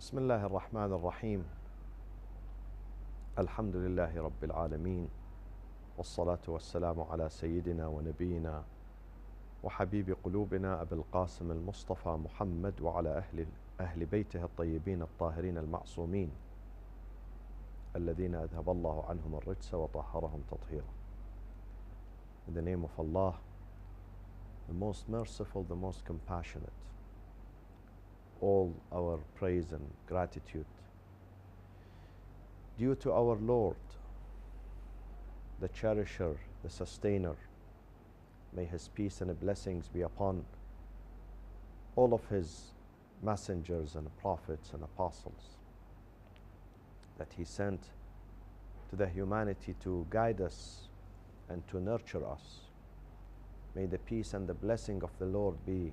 بسم الله الرحمن الرحيم. الحمد لله رب العالمين، والصلاة والسلام على سيدنا ونبينا وحبيب قلوبنا أبي القاسم المصطفى محمد وعلى أهل بيته الطيبين الطاهرين المعصومين الذين أذهب الله عنهم الرجس وطهرهم تطهيرا. In the name of Allah, the most merciful, the most compassionate, all our praise and gratitude due to our Lord, the cherisher, the sustainer. May his peace and blessings be upon all of his messengers and prophets and apostles that he sent to the humanity to guide us and to nurture us. May the peace and the blessing of the Lord be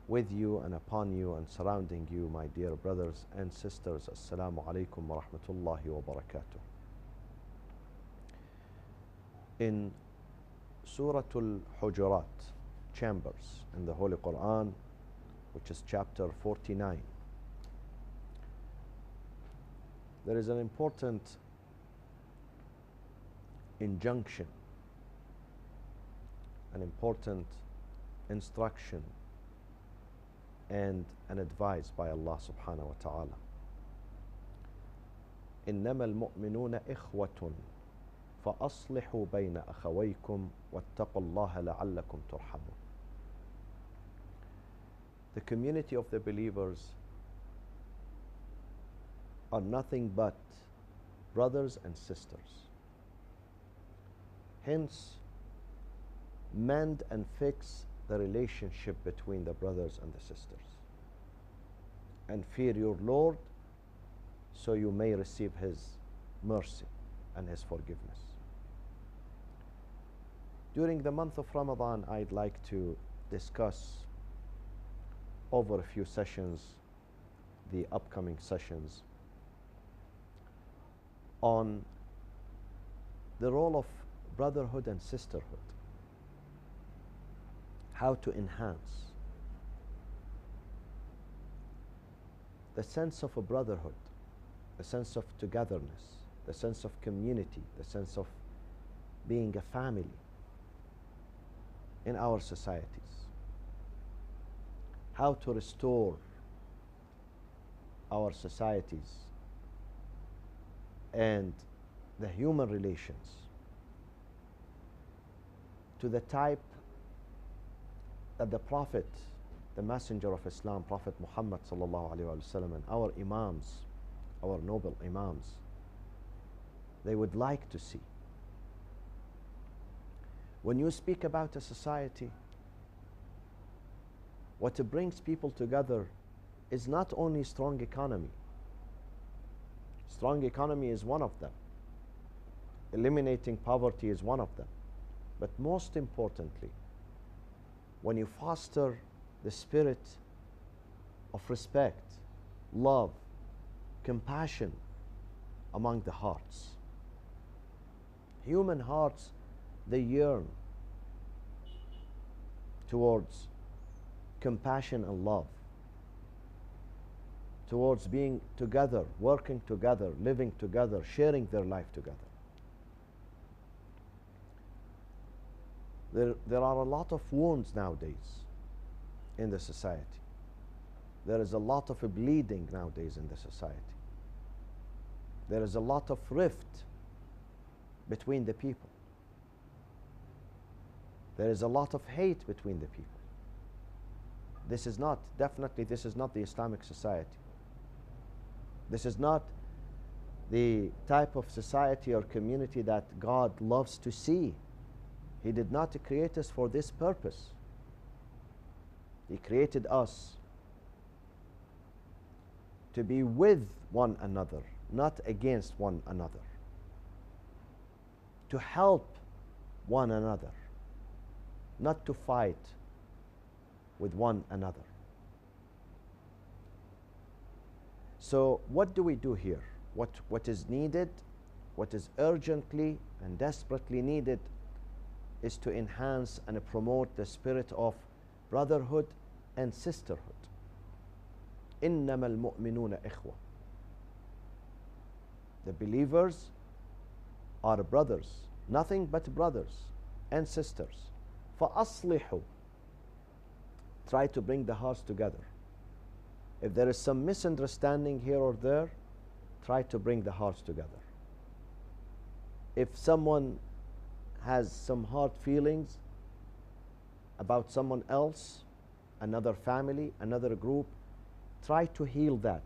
with you and upon you and surrounding you, my dear brothers and sisters. Assalamu alaikum wa rahmatullahi wa barakatuh. In Surah al-Hujurat, chambers in the Holy Qur'an, which is chapter 49, there is an important injunction, an important instruction and an advice by Allah subhanahu wa ta'ala. إنما المؤمنون إخوة فأصلحوا بين أخويكم واتقوا الله لعلكم ترحمون. The community of the believers are nothing but brothers and sisters. Hence, mend and fix the relationship between the brothers and the sisters, and fear your Lord so you may receive his mercy and his forgiveness. During the month of Ramadan, I'd like to discuss over a few sessions, the upcoming sessions, on the role of brotherhood and sisterhood, how to enhance the sense of a brotherhood, the sense of togetherness, the sense of community, the sense of being a family in our societies, how to restore our societies and the human relations to the type that the Prophet, the Messenger of Islam, Prophet Muhammad sallallahu alaihi wasallam, and our Imams, our noble Imams, they would like to see. When you speak about a society, what brings people together is not only strong economy. Strong economy is one of them. Eliminating poverty is one of them. But most importantly, when you foster the spirit of respect, love, compassion among the hearts. Human hearts, they yearn towards compassion and love, towards being together, working together, living together, sharing their life together. There are a lot of wounds nowadays in the society. There is a lot of bleeding nowadays in the society. There is a lot of rift between the people. There is a lot of hate between the people. This is not, definitely this is not the Islamic society. This is not the type of society or community that God loves to see. He did not create us for this purpose. He created us to be with one another, not against one another. To help one another, not to fight with one another. So what do we do here? What is needed, what is urgently and desperately needed, is to enhance and promote the spirit of brotherhood and sisterhood. إنما المؤمنون إخوة. The believers are brothers, nothing but brothers and sisters. فأصلحوا. Try to bring the hearts together. If there is some misunderstanding here or there, try to bring the hearts together. If someone has some hard feelings about someone else, another family, another group, try to heal that.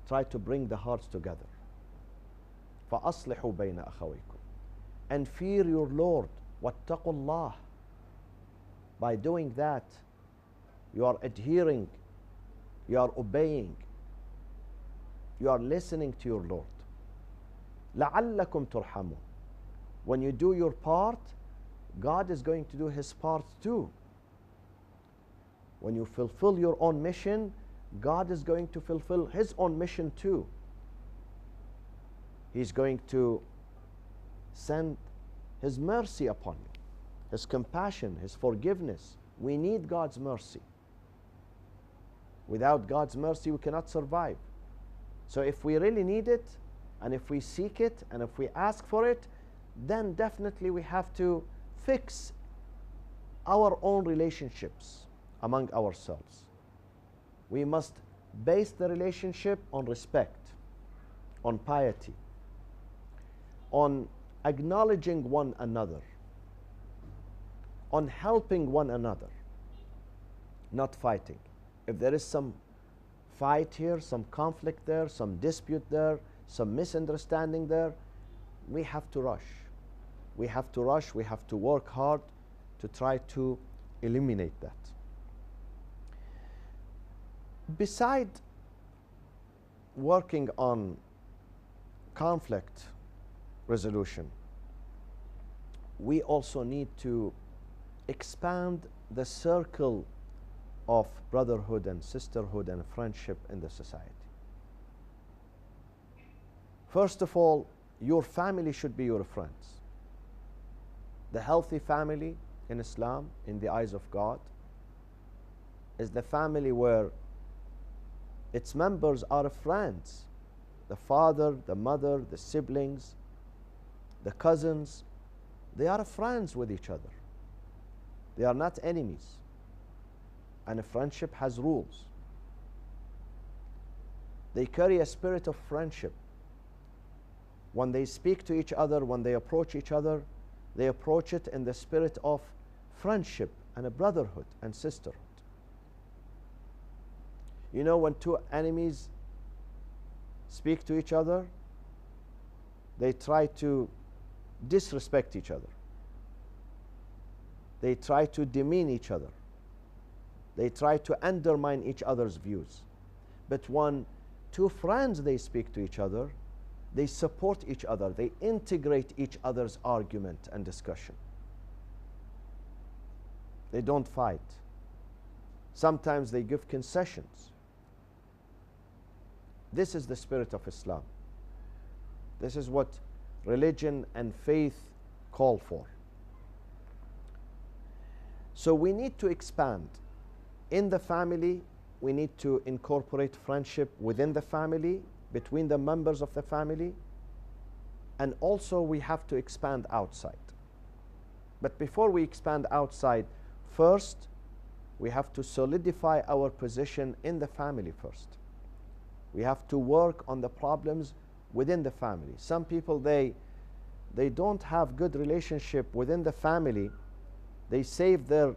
Try to bring the hearts together. فَأَصْلِحُوا بَيْنَ أَخَوَيْكُمْ. And fear your Lord. وَاتَّقُوا اللَّهِ. By doing that, you are adhering, you are obeying, you are listening to your Lord. لَعَلَّكُمْ تُرْحَمُونَ. When you do your part, God is going to do His part too. When you fulfill your own mission, God is going to fulfill His own mission too. He's going to send His mercy upon you, His compassion, His forgiveness. We need God's mercy. Without God's mercy, we cannot survive. So if we really need it, and if we seek it, and if we ask for it, then definitely we have to fix our own relationships among ourselves. We must base the relationship on respect, on piety, on acknowledging one another, on helping one another, not fighting. If there is some fight here, some conflict there, some dispute there, some misunderstanding there, we have to rush. We have to rush, we have to work hard to try to eliminate that. Beside working on conflict resolution, we also need to expand the circle of brotherhood and sisterhood and friendship in the society. First of all, your family should be your friends. The healthy family in Islam, in the eyes of God, is the family where its members are friends. The father, the mother, the siblings, the cousins, they are friends with each other. They are not enemies. And a friendship has rules. They carry a spirit of friendship. When they speak to each other, when they approach each other, they approach it in the spirit of friendship and a brotherhood and sisterhood. You know, when two enemies speak to each other, they try to disrespect each other. They try to demean each other. They try to undermine each other's views. But when two friends, they speak to each other, they support each other, they integrate each other's argument and discussion. They don't fight. Sometimes they give concessions. This is the spirit of Islam. This is what religion and faith call for. So we need to expand. In the family, we need to incorporate friendship within the family, between the members of the family, and also we have to expand outside. But before we expand outside, first we have to solidify our position in the family first. We have to work on the problems within the family. Some people, they don't have good relationship within the family. They save their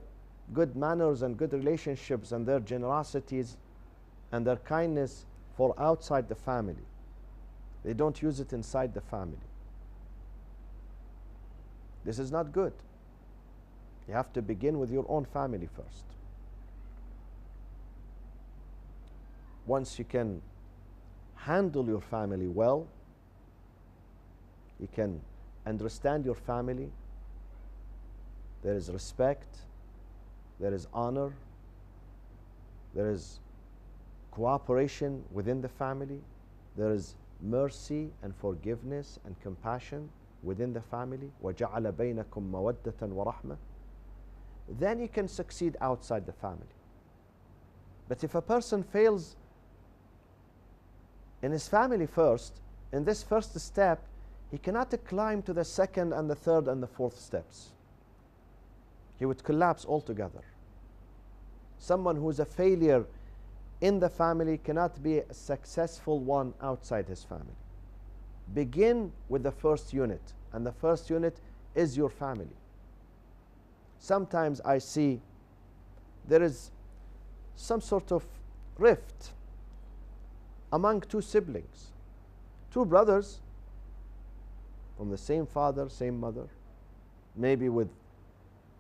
good manners and good relationships and their generosities and their kindness for outside the family. They don't use it inside the family. This is not good. You have to begin with your own family first. Once you can handle your family well, you can understand your family, there is respect, there is honor, there is cooperation within the family, there is mercy and forgiveness and compassion within the family. وَجَعَلَ بَيْنَكُمْ مَوَدَّةً وَرَحْمَةً. Then you can succeed outside the family. But if a person fails in his family first, in this first step, he cannot climb to the second and the third and the fourth steps. He would collapse altogether. Someone who is a failure in the family cannot be a successful one outside his family. Begin with the first unit, and the first unit is your family. Sometimes I see there is some sort of rift among two siblings, two brothers from the same father, same mother, maybe with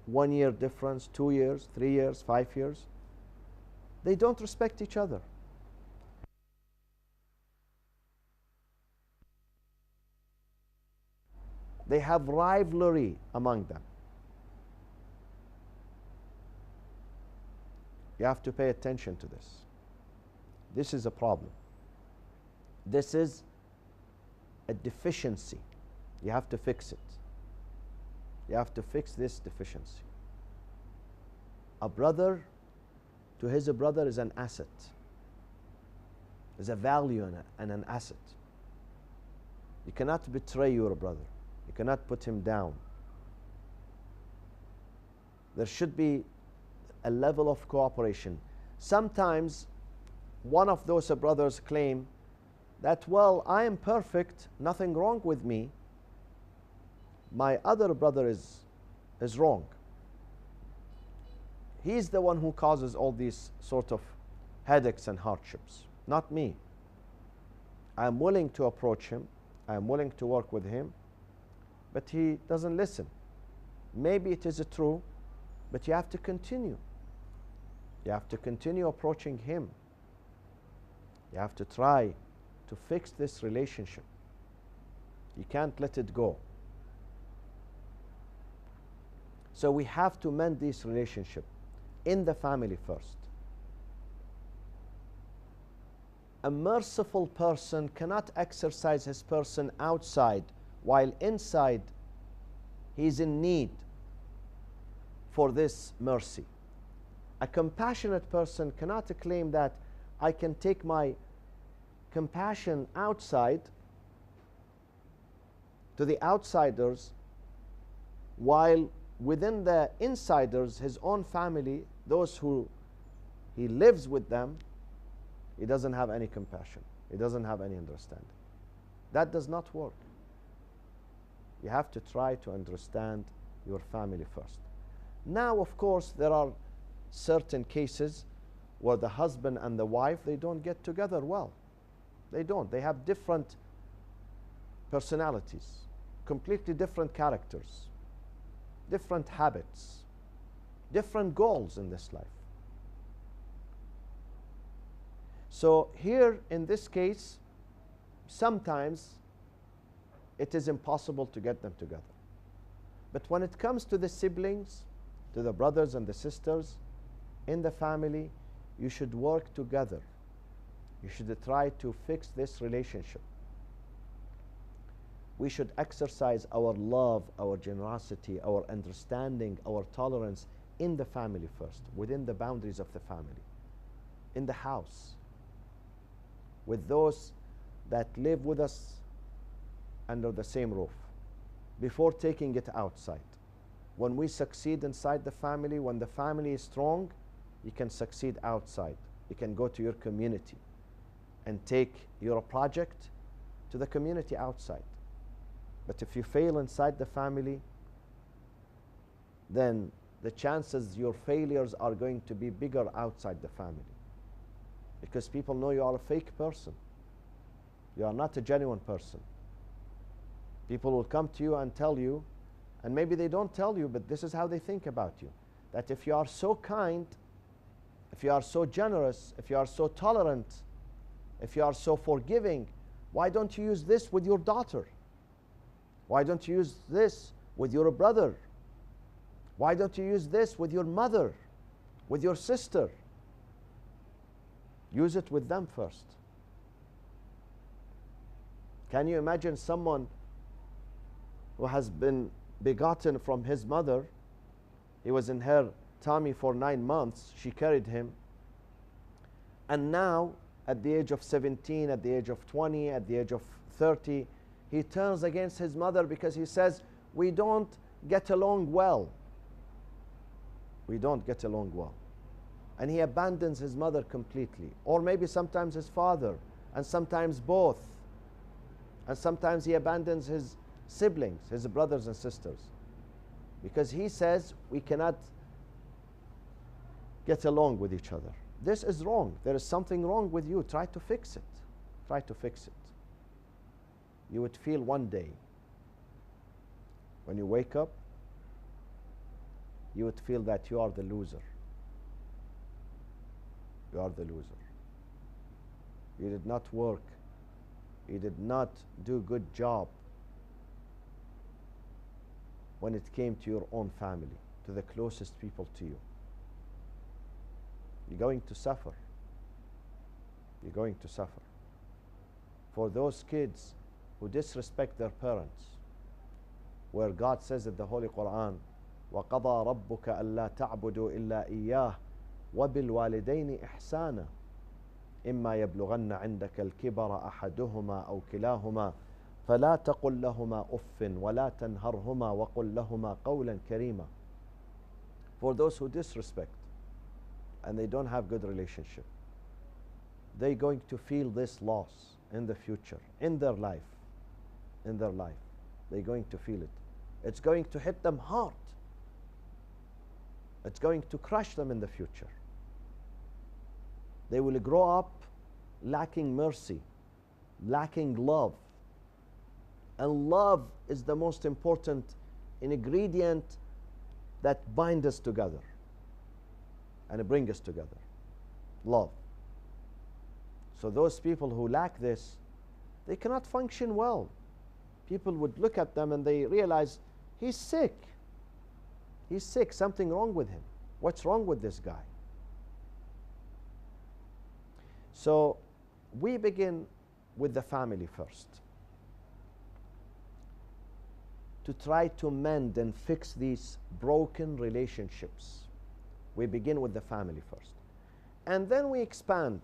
1 year difference, 2 years, 3 years, 5 years. They don't respect each other. They have rivalry among them. You have to pay attention to this. This is a problem. This is a deficiency. You have to fix it. You have to fix this deficiency. A brother to his brother is an asset, is a value and an asset. You cannot betray your brother. You cannot put him down. There should be a level of cooperation. Sometimes one of those brothers claim that, well, I am perfect, nothing wrong with me. My other brother is wrong. He's the one who causes all these sort of headaches and hardships, not me. I am willing to approach him. I am willing to work with him, but he doesn't listen. Maybe it is true, but you have to continue. You have to continue approaching him. You have to try to fix this relationship. You can't let it go. So we have to mend this relationship in the family first. A merciful person cannot exercise his person outside while inside he is in need for this mercy. A compassionate person cannot claim that I can take my compassion outside to the outsiders while within the insiders, his own family, those who he lives with them, he doesn't have any compassion. He doesn't have any understanding. That does not work. You have to try to understand your family first. Now, of course, there are certain cases where the husband and the wife, they don't get together well. They don't. They have different personalities, completely different characters, different habits, different goals in this life. So here in this case, sometimes it is impossible to get them together. But when it comes to the siblings, to the brothers and the sisters in the family, you should work together. You should try to fix this relationship. We should exercise our love, our generosity, our understanding, our tolerance in the family first, within the boundaries of the family, in the house, with those that live with us under the same roof, before taking it outside. When we succeed inside the family, when the family is strong, you can succeed outside. You can go to your community and take your project to the community outside. But if you fail inside the family, then the chances your failures are going to be bigger outside the family, because people know you are a fake person. You are not a genuine person. People will come to you and tell you, and maybe they don't tell you, but this is how they think about you, that if you are so kind, if you are so generous, if you are so tolerant, if you are so forgiving, why don't you use this with your daughter? Why don't you use this with your brother? Why don't you use this with your mother, with your sister? Use it with them first. Can you imagine someone who has been begotten from his mother? He was in her tummy for 9 months. She carried him. And now at the age of 17, at the age of 20, at the age of 30. He turns against his mother because he says, we don't get along well. We don't get along well. And he abandons his mother completely. Or maybe sometimes his father, and sometimes both. And sometimes he abandons his siblings, his brothers and sisters. Because he says, we cannot get along with each other. This is wrong. There is something wrong with you. Try to fix it. Try to fix it. You would feel one day, when you wake up, you would feel that you are the loser. You are the loser. You did not work. You did not do a good job when it came to your own family, to the closest people to you. You're going to suffer. You're going to suffer. For those kids who disrespect their parents, where God says in the Holy Qur'an, وَقَضَى رَبُّكَ أَلَّا تَعْبُدُوا إِلَّا إِيَّاهُ وَبِالْوَالِدَيْنِ إِحْسَانًا إِمَّا يَبْلُغَنَّ عِنْدَكَ الْكِبَرَ أَحَدُهُمَا أَوْ كِلَاهُمَا فَلَا تَقُلْ لَهُمَا أُفٍّ وَلَا تَنْهَرْهُمَا وَقُلْ لَهُمَا قَوْلًا كَرِيمًا. For those who disrespect and they don't have good relationship, they're going to feel this loss in the future, in their life. In their life, they're going to feel it. It's going to hit them hard. It's going to crush them in the future. They will grow up lacking mercy, lacking love. And love is the most important ingredient that binds us together and bring us together. Love. So those people who lack this, they cannot function well. People would look at them and they realize, he's sick. He's sick, something wrong with him. What's wrong with this guy? So we begin with the family first, to try to mend and fix these broken relationships. We begin with the family first. And then we expand.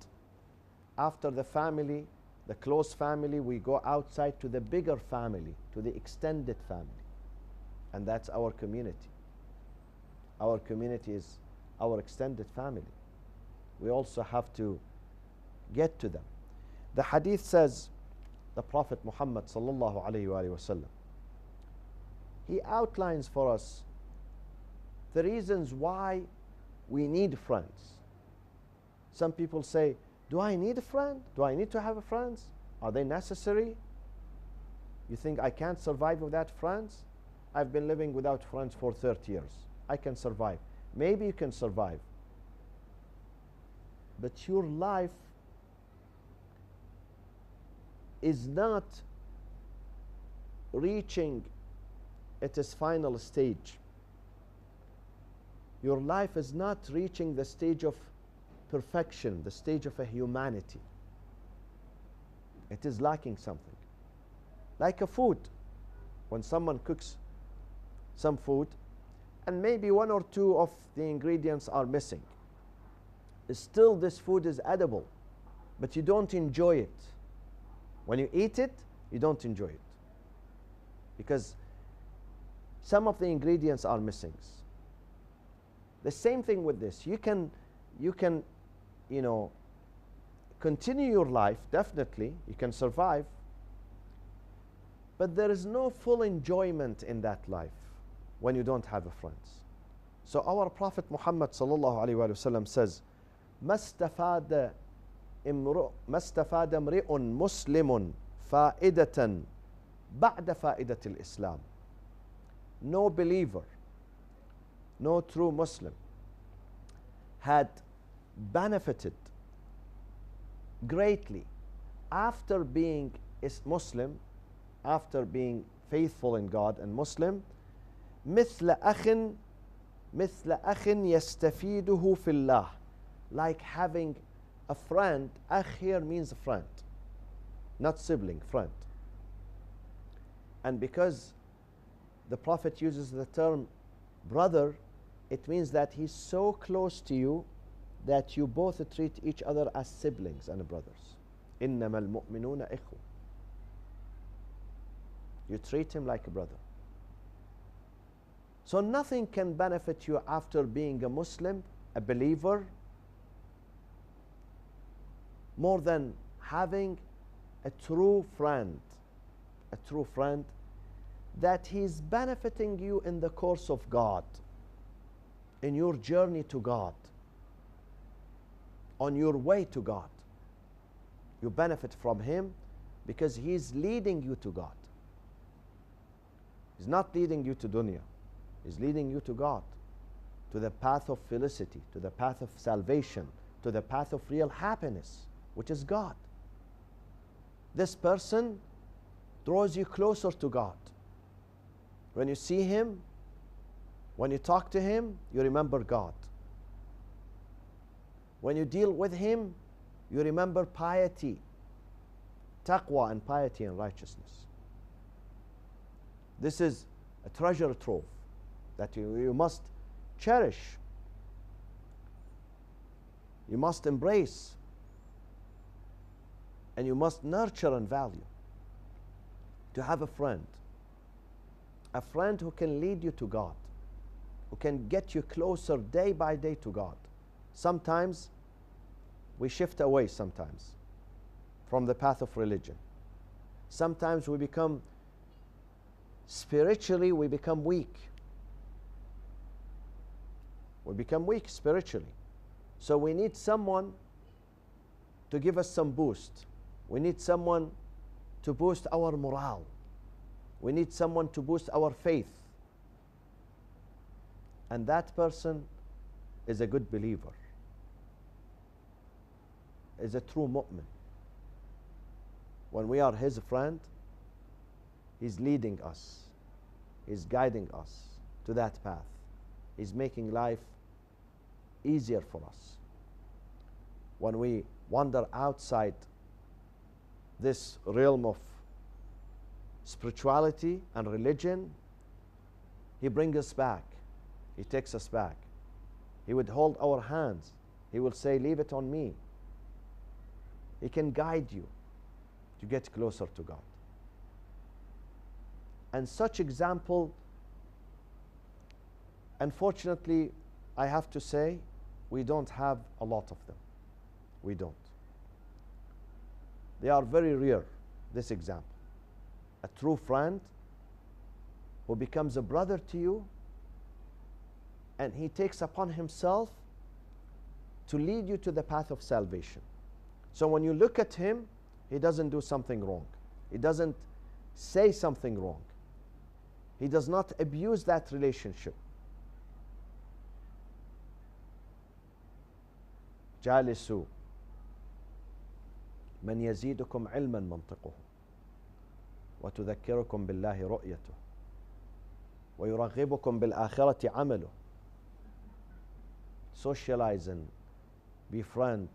After the family, the close family, we go outside to the bigger family, to the extended family. And that's our community. Our community is our extended family. We also have to get to them. The hadith says, the Prophet Muhammad sallallahu alayhi wa sallam, he outlines for us the reasons why we need friends. Some people say, do I need a friend? Do I need to have friends? Are they necessary? You think I can't survive without friends? I've been living without friends for 30 years. I can survive. Maybe you can survive. But your life is not reaching its final stage. Your life is not reaching the stage of perfection, the stage of a humanity. It is lacking something. Like a food. When someone cooks some food and maybe one or two of the ingredients are missing, still this food is edible, but you don't enjoy it. When you eat it, you don't enjoy it because some of the ingredients are missing. The same thing with this. You can continue your life, definitely, you can survive, but there is no full enjoyment in that life when you don't have friends. So our Prophet Muhammad sallallahu alaihi wasallam says, ما استفاد امرئ مسلم فائدة بعد فائدة الإسلام. No believer, no true Muslim had benefited greatly after being Muslim, after being faithful in God and Muslim, مثل أخ يستفيده في الله, like having a friend. Akh here means a friend, not sibling, friend. And because the Prophet uses the term brother, it means that he's so close to you that you both treat each other as siblings and brothers. إِنَّمَا الْمُؤْمِنُونَ إِخْوَةٌ. You treat him like a brother. So nothing can benefit you after being a Muslim, a believer, more than having a true friend that he's benefiting you in the course of God, in your journey to God, on your way to God. You benefit from him because he's leading you to God. He's not leading you to dunya. He's leading you to God, to the path of felicity, to the path of salvation, to the path of real happiness, which is God. This person draws you closer to God. When you see him, when you talk to him, you remember God. When you deal with him, you remember piety, taqwa and piety and righteousness. This is a treasure trove that you must cherish. You must embrace. And you must nurture and value. To have a friend who can lead you to God, who can get you closer day by day to God. Sometimes we shift away sometimes from the path of religion. Sometimes we become spiritually, we become weak. We become weak spiritually. So we need someone to give us some boost. We need someone to boost our morale. We need someone to boost our faith. And that person is a good believer, is a true mu'min. When we are his friend, he's leading us, he's guiding us to that path. He's making life easier for us. When we wander outside this realm of spirituality and religion, he brings us back. He takes us back. He would hold our hands. He will say, leave it on me. He can guide you to get closer to God. And such example, unfortunately, I have to say, we don't have a lot of them. We don't. They are very rare, this example. A true friend who becomes a brother to you, and he takes upon himself to lead you to the path of salvation. So when you look at him, he doesn't do something wrong. He doesn't say something wrong. He does not abuse that relationship. جالسوا من يزيدكم علما منطقه وتذكركم بالله رؤيته ويرغبكم بالآخرة عمله. Socialize and befriend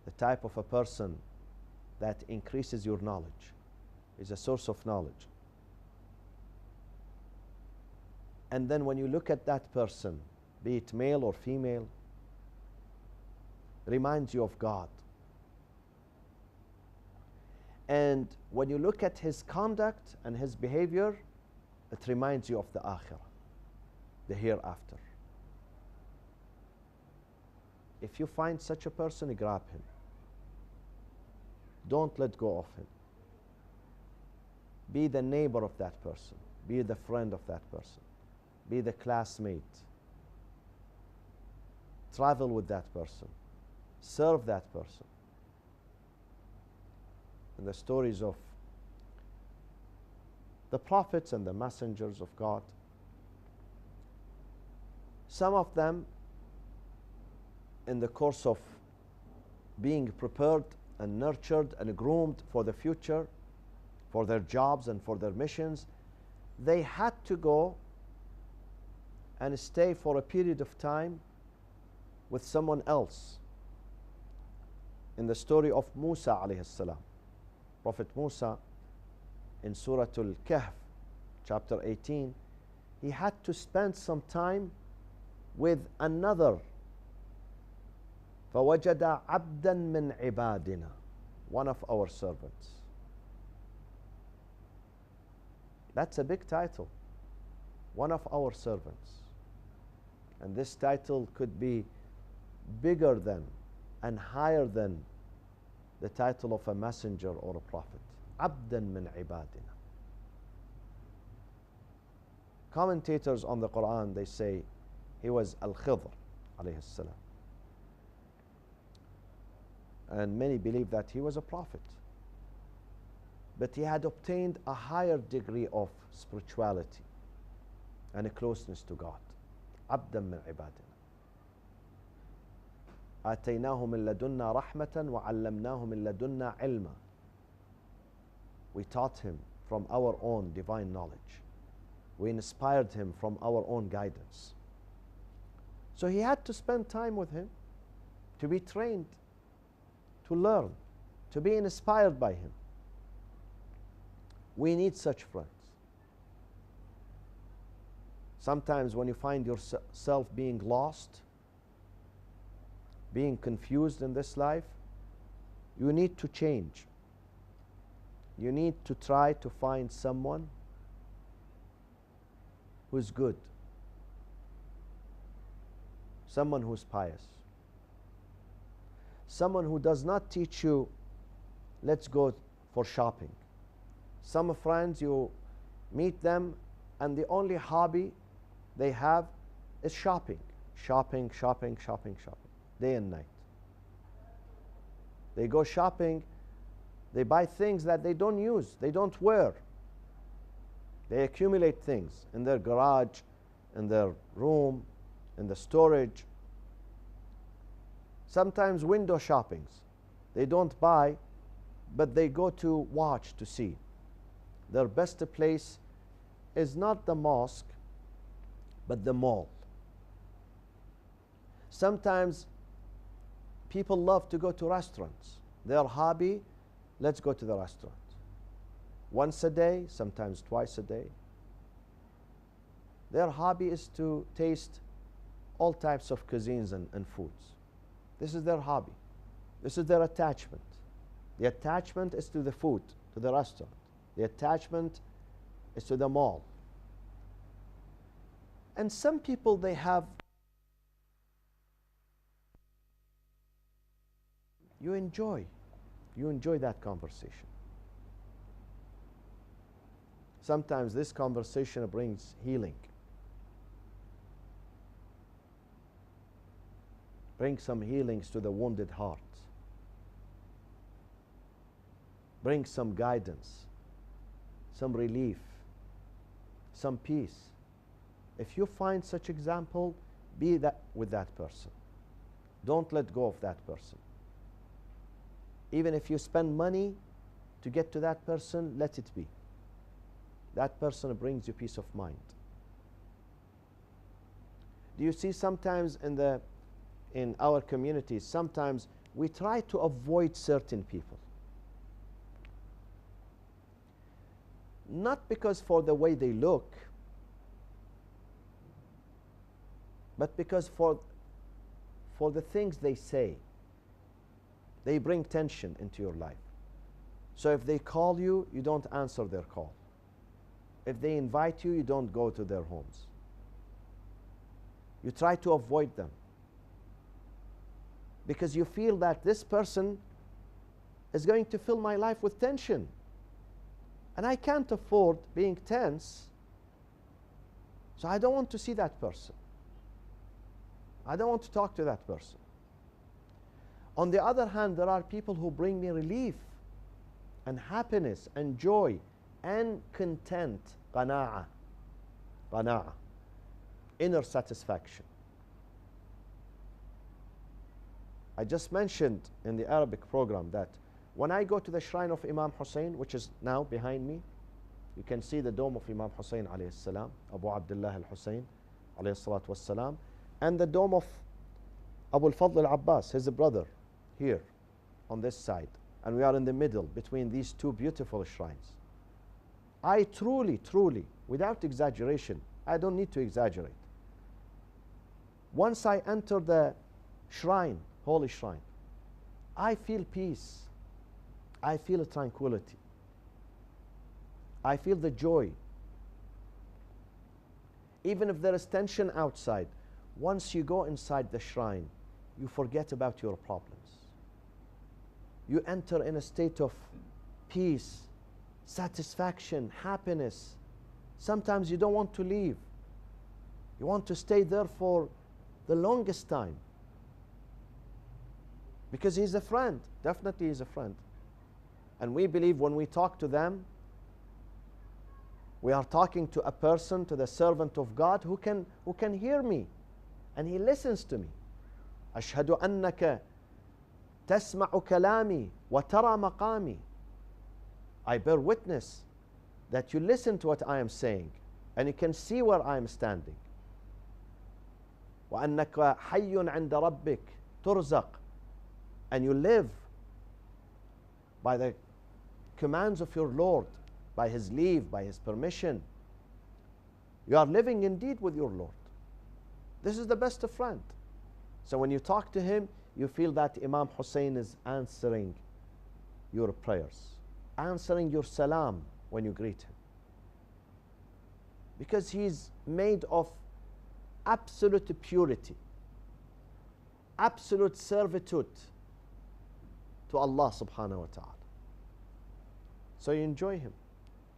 the type of a person that increases your knowledge, is a source of knowledge. And then when you look at that person, be it male or female, reminds you of God. And when you look at his conduct and his behavior, it reminds you of the akhirah, the hereafter. If you find such a person, grab him. Don't let go of him. Be the neighbor of that person. Be the friend of that person. Be the classmate. Travel with that person. Serve that person. And the stories of the prophets and the messengers of God, some of them, in the course of being prepared and nurtured and groomed for the future, for their jobs and for their missions, they had to go and stay for a period of time with someone else. In the story of Musa alayhi salam, Prophet Musa, in Surah al-Kahf, chapter 18, he had to spend some time with another فَوَجَدَ عَبْدًا مِّنْ عِبَادِنَا, one of our servants. That's a big title. One of our servants. And this title could be bigger than and higher than the title of a messenger or a prophet. عَبْدًا مِّنْ عِبَادِنَا. Commentators on the Qur'an, they say he was al-Khidr alayhi salam. And many believe that he was a prophet. But he had obtained a higher degree of spirituality and a closeness to God. عَبْدًا مِّنْ عِبَادِنَا. آتَيْنَاهُ مِن لَدُنَّا رَحْمَةً وَعَلَّمْنَاهُ مِن لَدُنَّا عِلْمًا. We taught him from our own divine knowledge. We inspired him from our own guidance. So he had to spend time with him, to be trained, to learn, to be inspired by him. We need such friends. Sometimes when you find yourself being lost, being confused in this life, you need to change. You need to try to find someone who's good, someone who's pious, someone who does not teach you, let's go for shopping. Some friends, you meet them and the only hobby they have is shopping. Shopping, shopping, shopping, shopping, day and night. They go shopping, they buy things that they don't use, they don't wear. They accumulate things in their garage, in their room, in the storage. Sometimes window shoppings. They don't buy, but they go to watch to see. Their best place is not the mosque, but the mall. Sometimes people love to go to restaurants. Their hobby, let's go to the restaurant. Once a day, sometimes twice a day. Their hobby is to taste all types of cuisines and foods. This is their hobby. This is their attachment. The attachment is to the food, to the restaurant. The attachment is to the mall. And some people, they have, you enjoy that conversation. Sometimes this conversation brings healing. Brings some healings to the wounded heart. Brings some guidance, some relief, some peace. If you find such example, be that with that person. Don't let go of that person. Even if you spend money to get to that person, let it be. That person brings you peace of mind. Do you see sometimes in our communities, sometimes we try to avoid certain people. Not because for the way they look, but because for the things they say. They bring tension into your life. So if they call you, you don't answer their call. If they invite you, you don't go to their homes. You try to avoid them. Because you feel that this person is going to fill my life with tension. And I can't afford being tense. So I don't want to see that person. I don't want to talk to that person. On the other hand, there are people who bring me relief and happiness and joy and content, qana'a, inner satisfaction. I just mentioned in the Arabic program that when I go to the shrine of Imam Hussein, which is now behind me, you can see the dome of Imam Hussein alayhi salam, Abu Abdullah al-Hussein alayhi salatu wassalam, and the dome of Abu al-Fadl al-Abbas, his brother, here on this side. And we are in the middle between these two beautiful shrines. I truly, without exaggeration, I don't need to exaggerate. Once I enter the shrine holy shrine, I feel peace. I feel tranquility. I feel the joy. Even if there is tension outside, once you go inside the shrine, you forget about your problems. You enter in a state of peace, satisfaction, happiness. Sometimes you don't want to leave. You want to stay there for the longest time. Because he's a friend. Definitely he's a friend. And we believe when we talk to them, we are talking to a person, to the servant of God who can hear me. And he listens to me. أشهد أنك تسمع كلامي وترى مقامي. I bear witness that you listen to what I am saying and you can see where I am standing. وأنك حي عند ربك ترزق. And you live by the commands of your Lord, by His leave, by His permission. You are living indeed with your Lord. This is the best of friend. So when you talk to him, you feel that Imam Hussein is answering your prayers, answering your salam when you greet him. Because he's made of absolute purity, absolute servitude to Allah subhanahu wa ta'ala. So you enjoy him.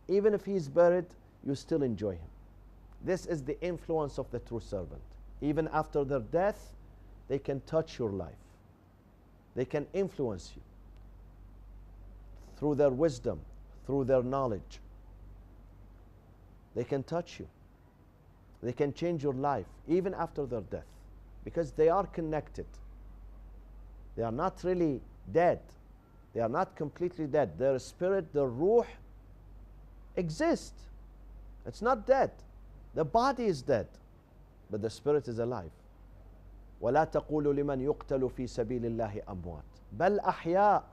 Even if he's buried, you still enjoy him. This is the influence of the true servant. Even after their death, they can touch your life. They can influence you through their wisdom, through their knowledge. They can touch you. They can change your life even after their death because they are connected. They are not really dead. They are not completely dead. Their spirit, their ruh exist. It's not dead. The body is dead, but the spirit is alive. وَلَا تَقُولُوا لِمَنْ يُقْتَلُ فِي سَبِيلِ اللَّهِ أَمْوَاتٍ بَلْ أَحْيَاء.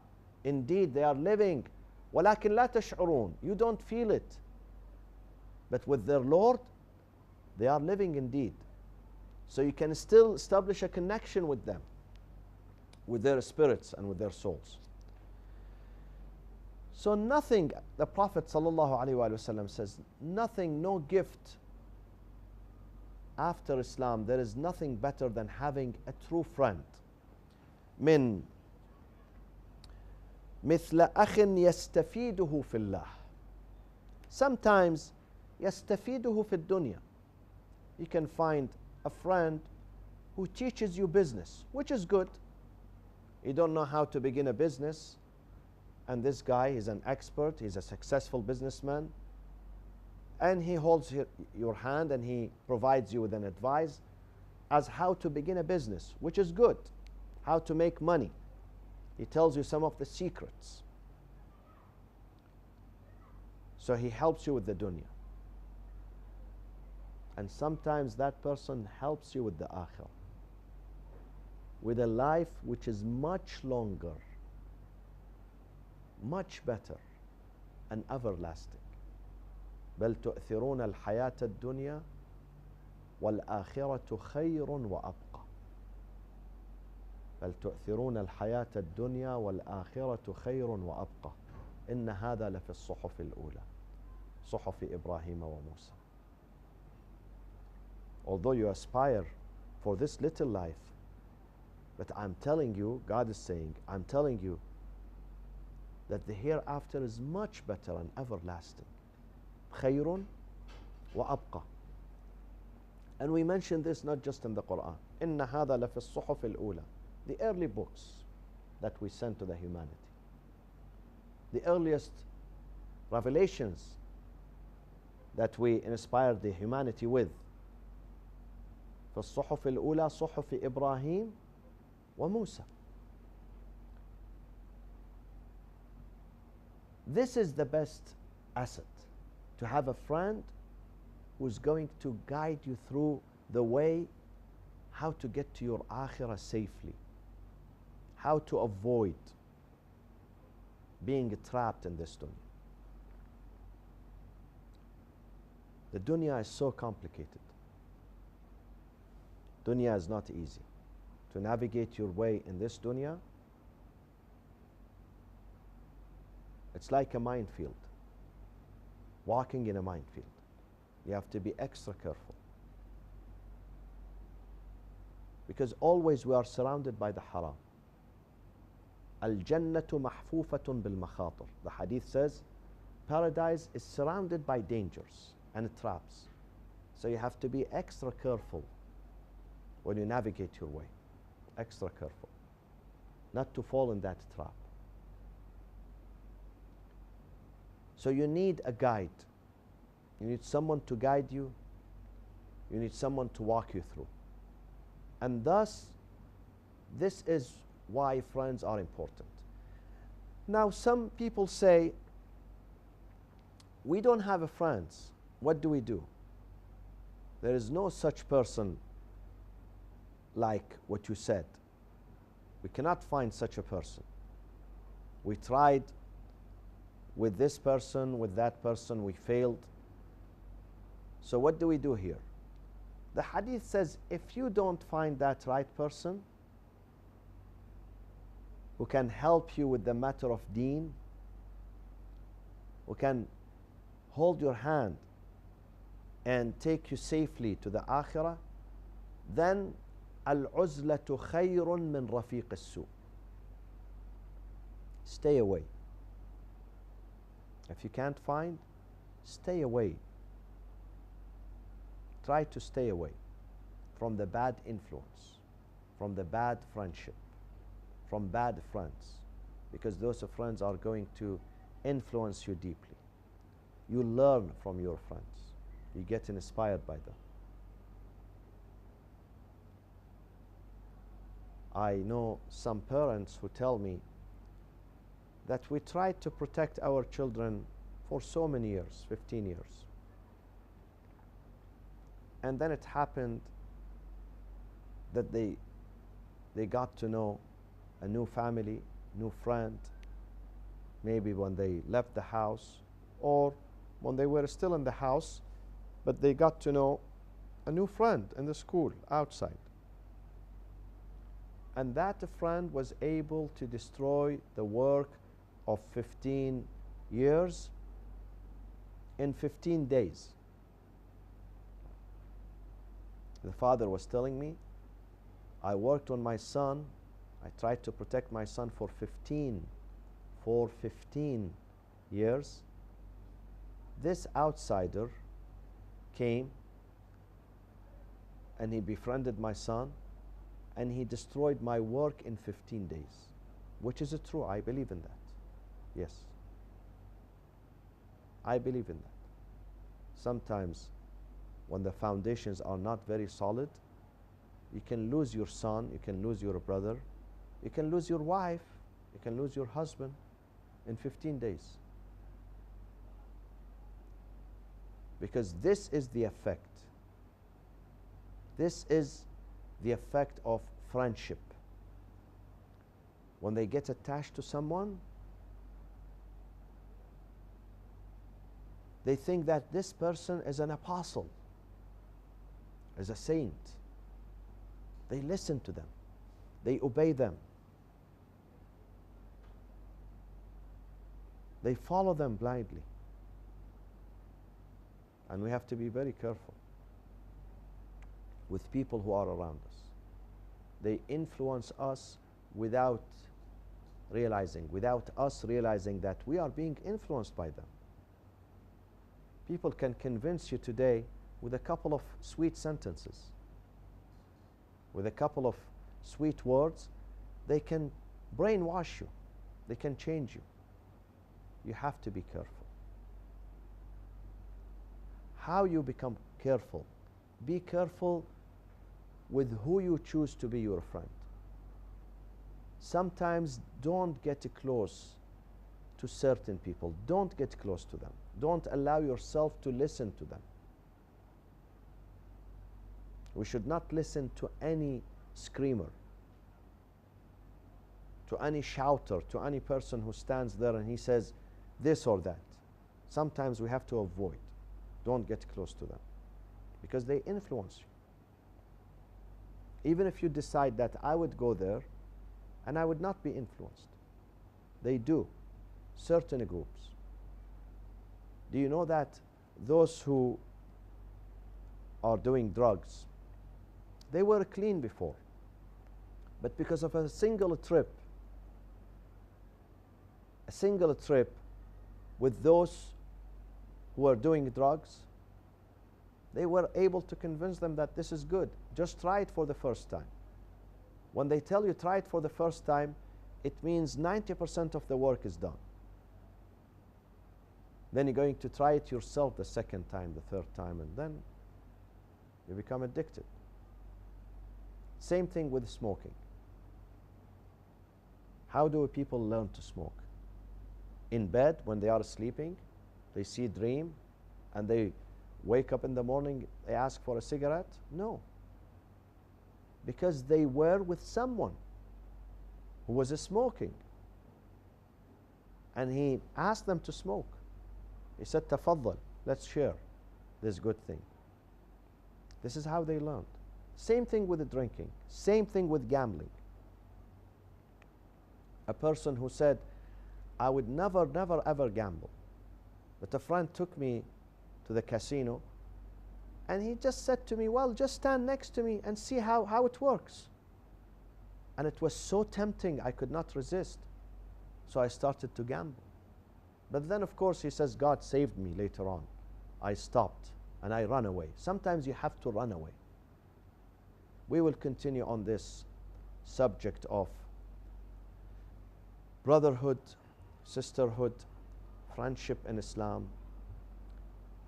Indeed, they are living. وَلَكِنْ لَا تَشْعُرُونَ. You don't feel it. But with their Lord, they are living indeed. So you can still establish a connection with them, with their spirits and with their souls. So nothing, the Prophet ﷺ says, nothing, no gift after Islam, there is nothing better than having a true friend. من مثل أخ يستفيده في الله. Sometimes يستفيده في الدنيا. You can find a friend who teaches you business, which is good. You don't know how to begin a business, and this guy is an expert, he's a successful businessman, and he holds your hand and he provides you with an advice as how to begin a business, which is good, how to make money. He tells you some of the secrets. So he helps you with the dunya. And sometimes that person helps you with the akhirah, with a life which is much longer, much better, and everlasting. بل تؤثرون الحياة الدنيا والآخرة خير وأبقى. بل تؤثرون الحياة الدنيا والآخرة خير وأبقى. إن هذا لفي الصحف الأولى صحف إبراهيم وموسى. Although you aspire for this little life, but I'm telling you, God is saying, I'm telling you that the hereafter is much better and everlasting. خير وأبقى. And we mention this not just in the Qur'an. إن هذا لفي الصحف الأولى. The early books that we sent to the humanity. The earliest revelations that we inspired the humanity with. في الصحف الأولى صحف إبراهيم وموسى. This is the best asset, to have a friend who's going to guide you through the way how to get to your akhirah safely, how to avoid being trapped in this dunya. The dunya is so complicated. Dunya is not easy. to navigate your way in this dunya, it's like a minefield, walking in a minefield. You have to be extra careful, because always we are surrounded by the haram. Al-Jannatu mahfufatun bil makhatir. The hadith says paradise is surrounded by dangers and traps. So you have to be extra careful when you navigate your way. Extra careful not to fall in that trap. So you need a guide. You need someone to guide you. You need someone to walk you through. And thus, this is why friends are important. Now, some people say, we don't have friends. What do we do? There is no such person like what you said. We cannot find such a person. We tried with this person, with that person, we failed. So what do we do here? The hadith says, if you don't find that right person who can help you with the matter of deen, who can hold your hand and take you safely to the akhirah, then al-uzlatu khayrun min rafiq as-su. Stay away. If you can't find, stay away. Try to stay away from the bad influence, from the bad friendship, from bad friends, because those friends are going to influence you deeply. You learn from your friends. You get inspired by them. I know some parents who tell me that we tried to protect our children for so many years, 15 years. And then it happened that they got to know a new family, new friend, maybe when they left the house or when they were still in the house, but they got to know a new friend in the school outside. And that friend was able to destroy the work of 15 years in 15 days. The father was telling me, I worked on my son, I tried to protect my son for 15 years. This outsider came and he befriended my son and he destroyed my work in 15 days. Which is true, I believe in that. Yes, I believe in that. Sometimes when the foundations are not very solid, you can lose your son, you can lose your brother, you can lose your wife, you can lose your husband in 15 days. Because this is the effect. This is the effect of friendship. When they get attached to someone, they think that this person is an apostle, is a saint. They listen to them. They obey them. They follow them blindly. And we have to be very careful with people who are around us. They influence us without realizing, without us realizing that we are being influenced by them. People can convince you today with a couple of sweet sentences, with a couple of sweet words. They can brainwash you. They can change you. You have to be careful. How you become careful? Be careful with who you choose to be your friend. Sometimes don't get close to certain people. Don't get close to them. Don't allow yourself to listen to them. We should not listen to any screamer, to any shouter, to any person who stands there and he says this or that. Sometimes we have to avoid. Don't get close to them because they influence you. Even if you decide that I would go there and I would not be influenced. They do, certain groups. Do you know that those who are doing drugs, they were clean before, but because of a single trip with those who are doing drugs, they were able to convince them that this is good. Just try it for the first time. When they tell you try it for the first time, it means 90% of the work is done. Then you're going to try it yourself the second time, the third time, and then you become addicted. Same thing with smoking. How do people learn to smoke? In bed, when they are sleeping, they see a dream, and they wake up in the morning, they ask for a cigarette? No. Because they were with someone who was smoking. And he asked them to smoke. He said, "Tafaddal, let's share this good thing." This is how they learned. Same thing with the drinking. Same thing with gambling. A person who said, "I would never, never, ever gamble." But a friend took me to the casino, and he just said to me, "Well, just stand next to me and see how it works." And it was so tempting, I could not resist. So I started to gamble. But then, of course, he says, God saved me later on. I stopped and I ran away. Sometimes you have to run away. We will continue on this subject of brotherhood, sisterhood, friendship in Islam,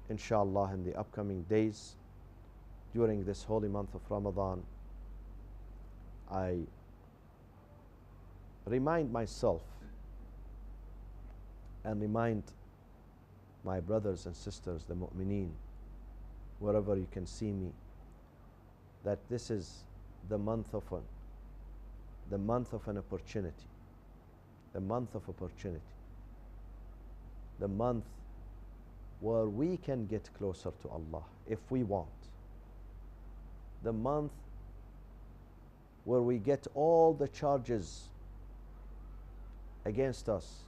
inshallah, in the upcoming days during this holy month of Ramadan. I remind myself and remind my brothers and sisters, the mu'mineen, wherever you can see me, that this is the month of an opportunity, the month of opportunity, the month where we can get closer to Allah if we want, the month where we get all the charges against us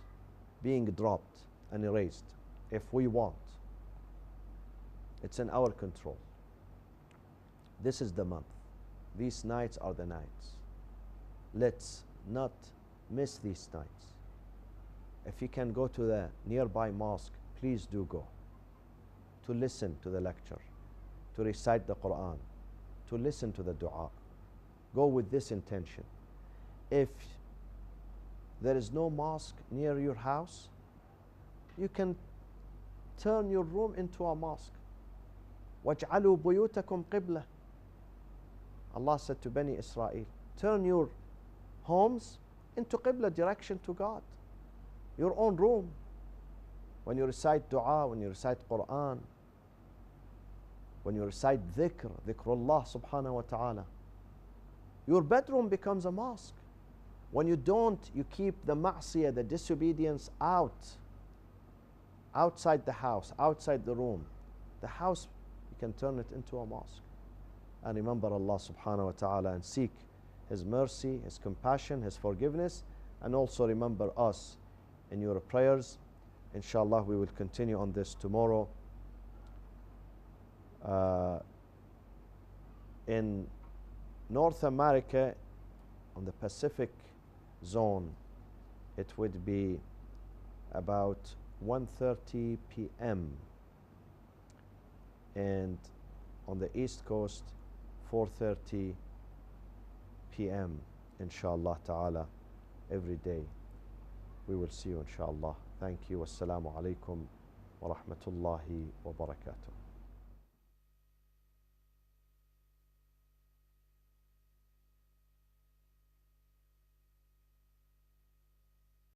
being dropped and erased if we want. It's in our control. This is the month. These nights are the nights. Let's not miss these nights. If you can go to the nearby mosque, please do go. To listen to the lecture, to recite the Qur'an, to listen to the dua. Go with this intention. If there is no mosque near your house, you can turn your room into a mosque. وَاجْعَلُوا بُيُوتَكُمْ قِبْلَةً. Allah said to Bani Israel, turn your homes into qibla, direction to God. Your own room. When you recite dua, when you recite Qur'an, when you recite dhikrullah subhanahu wa ta'ala, your bedroom becomes a mosque. When you don't, you keep the ma'siyah, the disobedience outside the house, outside the room. The house, you can turn it into a mosque. And remember Allah subhanahu wa ta'ala and seek His mercy, His compassion, His forgiveness, and also remember us in your prayers. Inshallah, we will continue on this tomorrow. In North America, on the Pacific zone, it would be about 1:30 p.m. and on the East Coast 4:30 p.m. inshallah ta'ala every day. We will see you inshallah. Thank you. Wassalamu alaikum wa rahmatullahi wa barakatuh.